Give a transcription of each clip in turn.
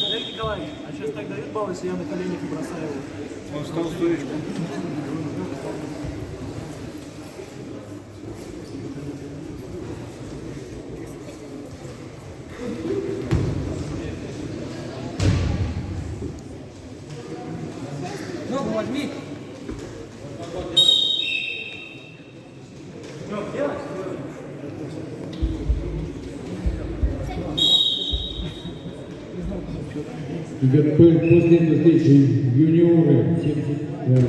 Олег Николаевич, а сейчас так дают баллы, если я на коленях и бросаю его? Он стал стоечку. Ногу возьми. Последняя встреча юниоры,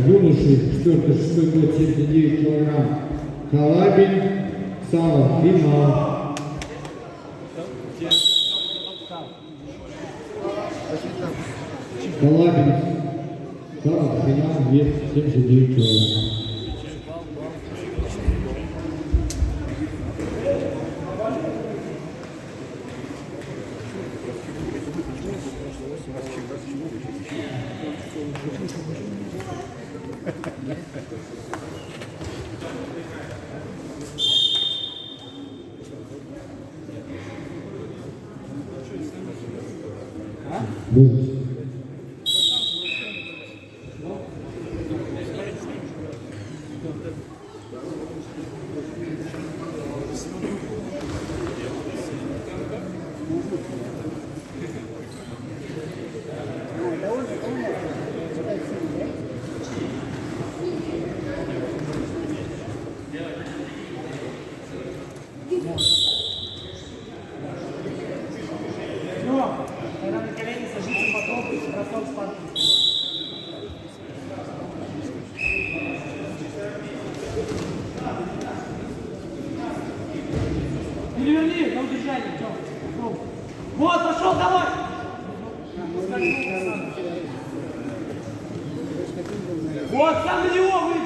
юноши, 4-6 год, 79 килограмм. Халабин, Сава, финал. Халабин, Сава, финал, вес 79 килограмм. Будет. Когда на колени сажите, потом бросок с партии. Переверни на удержание, Тём. Вот, пошел, давай! Вот, сам на него выйди!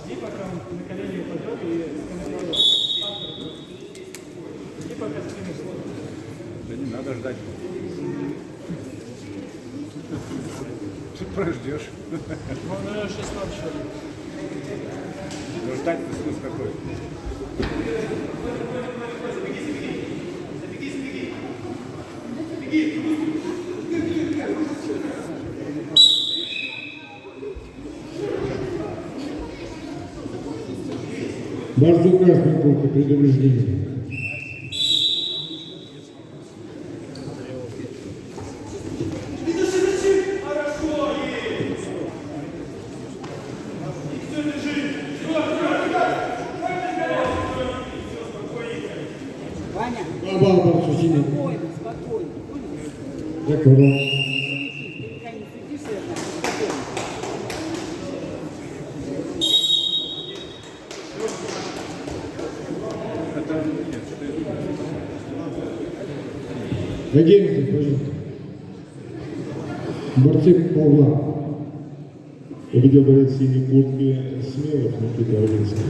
Жди, пока он на колени упадет и жди, пока спину сложит. Да не надо ждать. Ты прождешь. Он, наверное, 16 человек. Но ждать-то смысл какой? Барсу красный полка, предупреждение. Ваня, Баба, Барсу синий. спокойно, спокойно. Закрыл. Ты пока не сидишь, спокойно. Надеемся, пожалуйста. Борцы по углам. Я видел, говорят, синие куртки Смелых, Никита Авинский.